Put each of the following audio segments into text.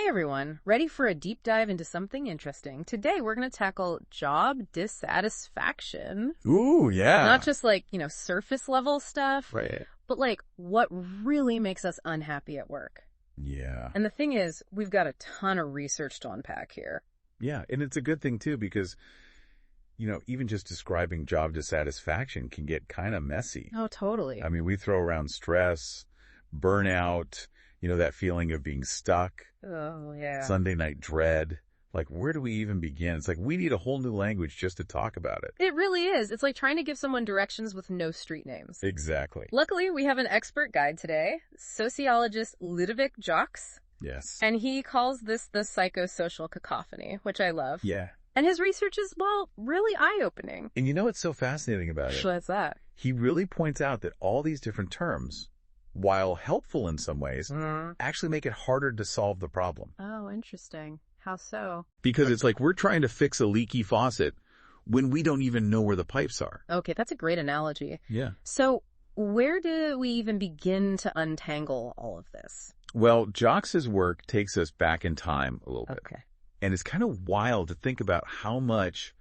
Hey everyone, ready for a deep dive into something interesting? Today we're going to tackle job dissatisfaction. Ooh, yeah. Not just surface level stuff, Right. but what really makes us unhappy at work. Yeah. And the thing is, we've got a ton of research to unpack here. Yeah, and it's a good thing too because, even just describing job dissatisfaction can get kind of messy. Oh, totally. I mean, we throw around stress, burnout, that feeling of being stuck, Oh, yeah. Sunday night dread. Like, where do we even begin? It's like we need a whole new language just to talk about it. It really is. It's like trying to give someone directions with no street names. Exactly. Luckily, we have an expert guide today, sociologist Ludovic Jacques. Yes. And he calls this the psychosocial cacophony, which I love. Yeah. And his research is, really eye-opening. And you know what's so fascinating about it? What's that? He really points out that all these different terms, while helpful in some ways, actually make it harder to solve the problem. Oh, interesting. How so? Because it's like we're trying to fix a leaky faucet when we don't even know where the pipes are. Okay, that's a great analogy. Yeah. So where do we even begin to untangle all of this? Well, Jacques' work takes us back in time a little bit. Okay. And it's kind of wild to think about how much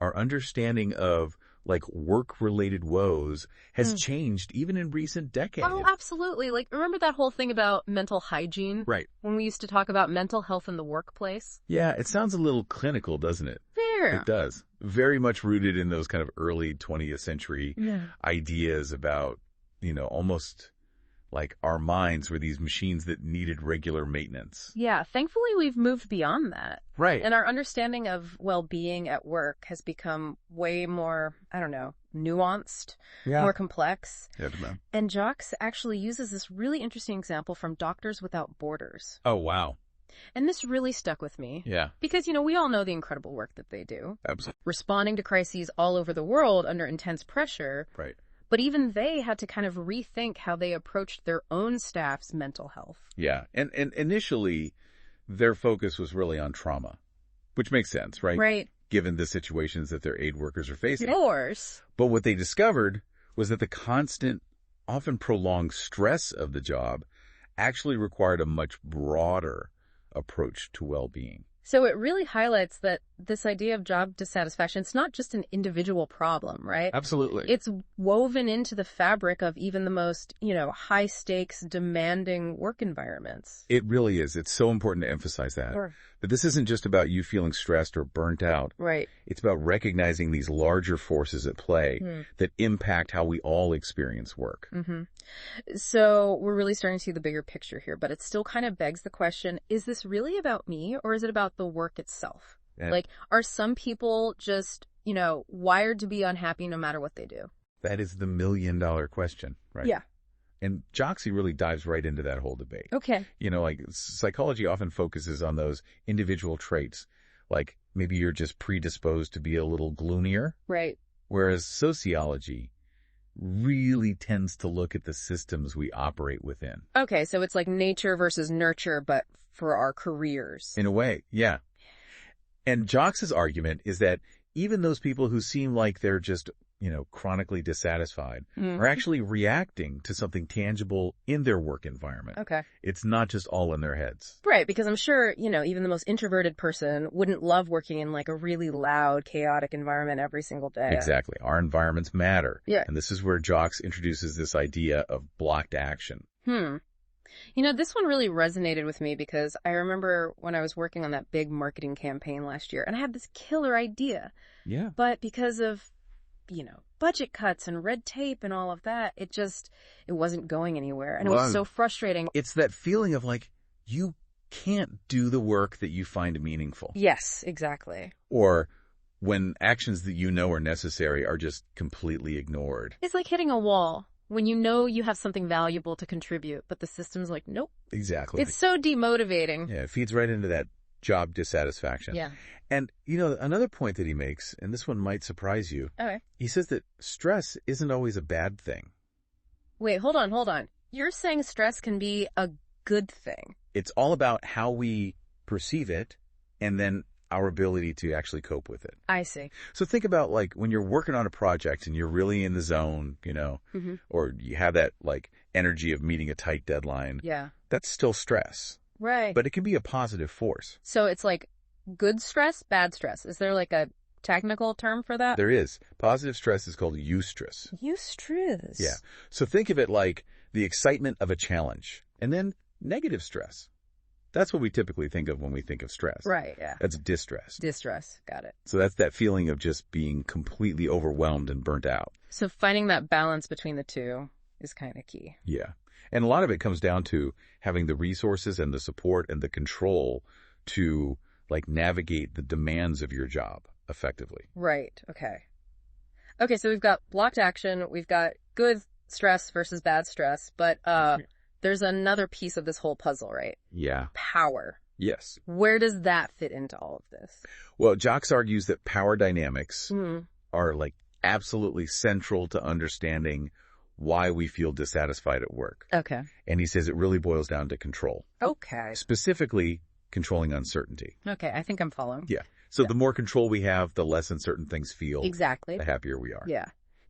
our understanding of work-related woes has changed even in recent decades. Oh, absolutely. Remember that whole thing about mental hygiene? Right. When we used to talk about mental health in the workplace? Yeah, it sounds a little clinical, doesn't it? Fair. It does. Very much rooted in those kind of early 20th century ideas about, almost like our minds were these machines that needed regular maintenance. Yeah, thankfully we've moved beyond that. Right. And our understanding of well-being at work has become way more, nuanced, more complex. Yeah. And Jacques actually uses this really interesting example from Doctors Without Borders. Oh, wow. And this really stuck with me. Yeah. Because, we all know the incredible work that they do. Absolutely. Responding to crises all over the world under intense pressure. Right. But even they had to kind of rethink how they approached their own staff's mental health. Yeah. And initially, their focus was really on trauma, which makes sense, right? Right. Given the situations that their aid workers are facing. Of course. But what they discovered was that the constant, often prolonged stress of the job actually required a much broader approach to well-being. So it really highlights that this idea of job dissatisfaction, it's not just an individual problem, right? Absolutely. It's woven into the fabric of even the most, high stakes, demanding work environments. It really is. It's so important to emphasize that. Sure. That this isn't just about you feeling stressed or burnt out. Right. It's about recognizing these larger forces at play that impact how we all experience work. Mm-hmm. So we're really starting to see the bigger picture here, but it still kind of begs the question, is this really about me or is it about the work itself? And are some people just, wired to be unhappy no matter what they do? that is the $1,000,000 question, right? Yeah. And Jacques really dives right into that whole debate. Okay. Psychology often focuses on those individual traits, like maybe you're just predisposed to be a little gloomier. Right. Whereas sociology really tends to look at the systems we operate within. Okay, so it's like nature versus nurture, but for our careers. In a way, yeah. And Jacques' argument is that even those people who seem like they're just, chronically dissatisfied are actually reacting to something tangible in their work environment. Okay. It's not just all in their heads. Right, because I'm sure, even the most introverted person wouldn't love working in a really loud, chaotic environment every single day. Exactly. Our environments matter. Yeah. And this is where Jacques introduces this idea of blocked action. This one really resonated with me because I remember when I was working on that big marketing campaign last year and I had this killer idea. Yeah. But because of, budget cuts and red tape and all of that, it wasn't going anywhere. And it was so frustrating. It's that feeling of you can't do the work that you find meaningful. Yes, exactly. Or when actions that are necessary are just completely ignored. It's like hitting a wall. When you have something valuable to contribute, but the system's like, nope. Exactly. It's so demotivating. Yeah, it feeds right into that job dissatisfaction. Yeah. And, another point that he makes, and this one might surprise you. Okay. He says that stress isn't always a bad thing. Wait, hold on. You're saying stress can be a good thing. It's all about how we perceive it and then our ability to actually cope with it. I see. So think about when you're working on a project and you're really in the zone, or you have that energy of meeting a tight deadline. Yeah. That's still stress. Right. but it can be a positive force. So it's like good stress, bad stress. Is there like a technical term for that? There is. Positive stress is called eustress. Eustress. Yeah. So think of it like the excitement of a challenge, and then negative stress. That's what we typically think of when we think of stress. Right, yeah. That's distress. Distress. Got it. So that's that feeling of just being completely overwhelmed and burnt out. So finding that balance between the two is kind of key. Yeah. And a lot of it comes down to having the resources and the support and the control to like navigate the demands of your job effectively. Right. Okay. Okay, so we've got blocked action, we've got good stress versus bad stress, but there's another piece of this whole puzzle, right? Yeah. Power. Yes. Where does that fit into all of this? Well, Jocks argues that power dynamics are like absolutely central to understanding why we feel dissatisfied at work. Okay. And he says it really boils down to control. Okay. Specifically, controlling uncertainty. Okay, I think I'm following. Yeah. So the more control we have, the less uncertain things feel. Exactly. The happier we are. Yeah.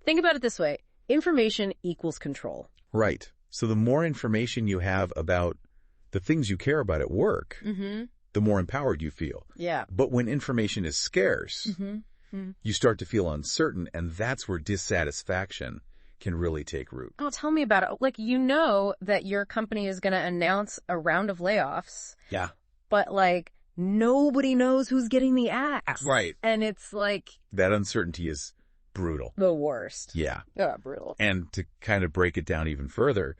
Think about it this way. Information equals control. Right. So the more information you have about the things you care about at work, the more empowered you feel. Yeah. But when information is scarce, you start to feel uncertain, and that's where dissatisfaction can really take root. Oh, tell me about it. Like, you know that your company is going to announce a round of layoffs. Yeah. But, like, nobody knows who's getting the axe. Right. And it's, like, That uncertainty is brutal. the worst. Yeah. Yeah, brutal. And to kind of break it down even further,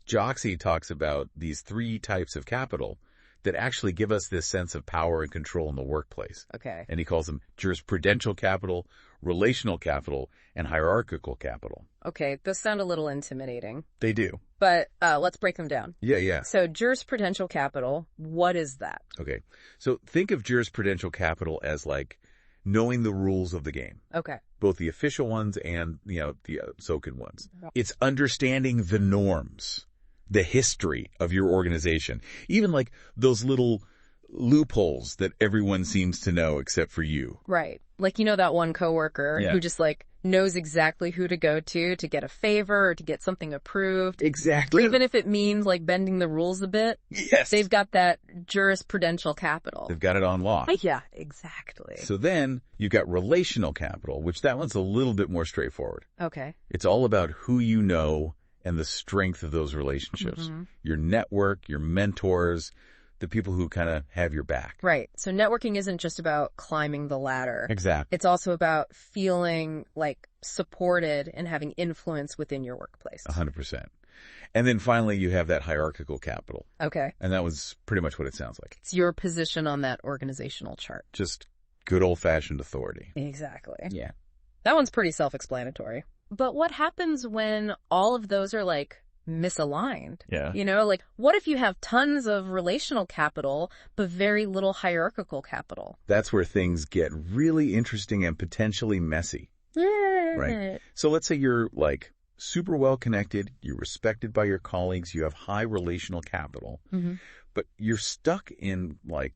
Joxie talks about these 3 types of capital that actually give us this sense of power and control in the workplace. Okay. And he calls them jurisprudential capital, relational capital, and hierarchical capital. Okay, those sound a little intimidating. They do. But let's break them down. Yeah. So jurisprudential capital, what is that? Okay. So think of jurisprudential capital as like knowing the rules of the game. Okay. Both the official ones and, the SOCAN ones. It's understanding the norms, the history of your organization, even like those little loopholes that everyone seems to know except for you. Right. Like, that one coworker who just like knows exactly who to go to get a favor or to get something approved. Exactly. Even if it means like bending the rules a bit. Yes. They've got that jurisprudential capital. They've got it on lock. Yeah, exactly. So then you've got relational capital, which that one's a little bit more straightforward. Okay. It's all about who you know and the strength of those relationships. Your network, your mentors, the people who kind of have your back. Right. So networking isn't just about climbing the ladder. Exactly. It's also about feeling like supported and having influence within your workplace. 100%. And then finally you have that hierarchical capital. Okay. And that was pretty much what it sounds like. It's your position on that organizational chart. Just good old-fashioned authority. Exactly. Yeah. That one's pretty self-explanatory. But what happens when all of those are like misaligned? Yeah. Like what if you have tons of relational capital, but very little hierarchical capital? That's where things get really interesting and potentially messy. Right. So let's say you're like super well connected, you're respected by your colleagues, you have high relational capital, but you're stuck in like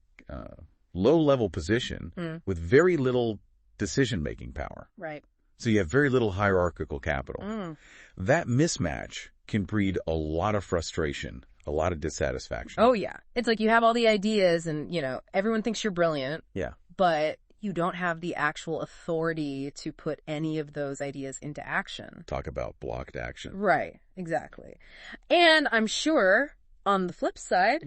low level position with very little decision-making power. Right. So you have very little hierarchical capital. That mismatch can breed a lot of frustration, a lot of dissatisfaction. Oh, yeah. It's like you have all the ideas and, everyone thinks you're brilliant. Yeah. But you don't have the actual authority to put any of those ideas into action. Talk about blocked action. Right. Exactly. And I'm sure on the flip side,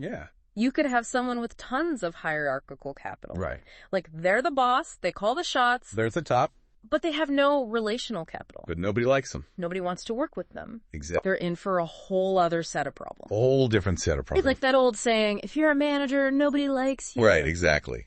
you could have someone with tons of hierarchical capital. Right. Like they're the boss, they call the shots. They're at the top. But they have no relational capital. But nobody likes them. Nobody wants to work with them. Exactly. They're in for a whole other set of problems. A whole different set of problems. It's like that old saying, if you're a manager, nobody likes you. Right, exactly.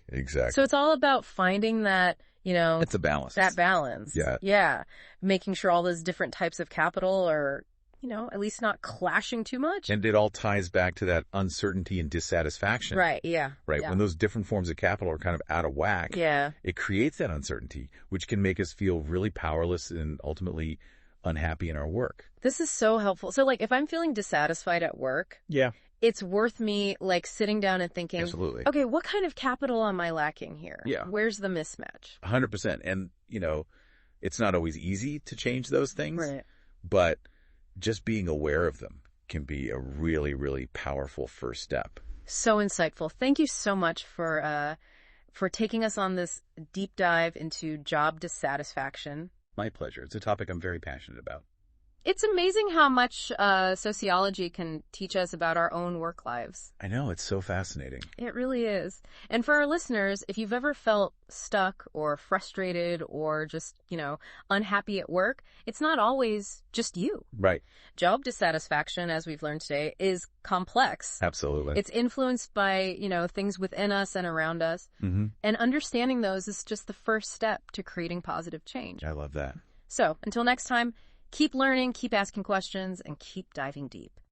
So it's all about finding that, it's a balance. That balance. Yeah. Yeah. Making sure all those different types of capital are, at least not clashing too much. And it all ties back to that uncertainty and dissatisfaction. Right, yeah. Right, yeah. when those different forms of capital are kind of out of whack, it creates that uncertainty, which can make us feel really powerless and ultimately unhappy in our work. This is so helpful. So, like, if I'm feeling dissatisfied at work, it's worth me, like, sitting down and thinking, absolutely, okay, what kind of capital am I lacking here? Yeah. Where's the mismatch? 100%. And, it's not always easy to change those things, right, but just being aware of them can be a really, really powerful first step. So insightful. Thank you so much for taking us on this deep dive into job dissatisfaction. My pleasure. It's a topic I'm very passionate about. It's amazing how much sociology can teach us about our own work lives. I know, it's so fascinating. It really is. And for our listeners, if you've ever felt stuck or frustrated or just, unhappy at work, it's not always just you. Right. Job dissatisfaction, as we've learned today, is complex. Absolutely. It's influenced by, things within us and around us. Mm-hmm. And understanding those is just the first step to creating positive change. I love that. So, until next time, keep learning, keep asking questions, and keep diving deep.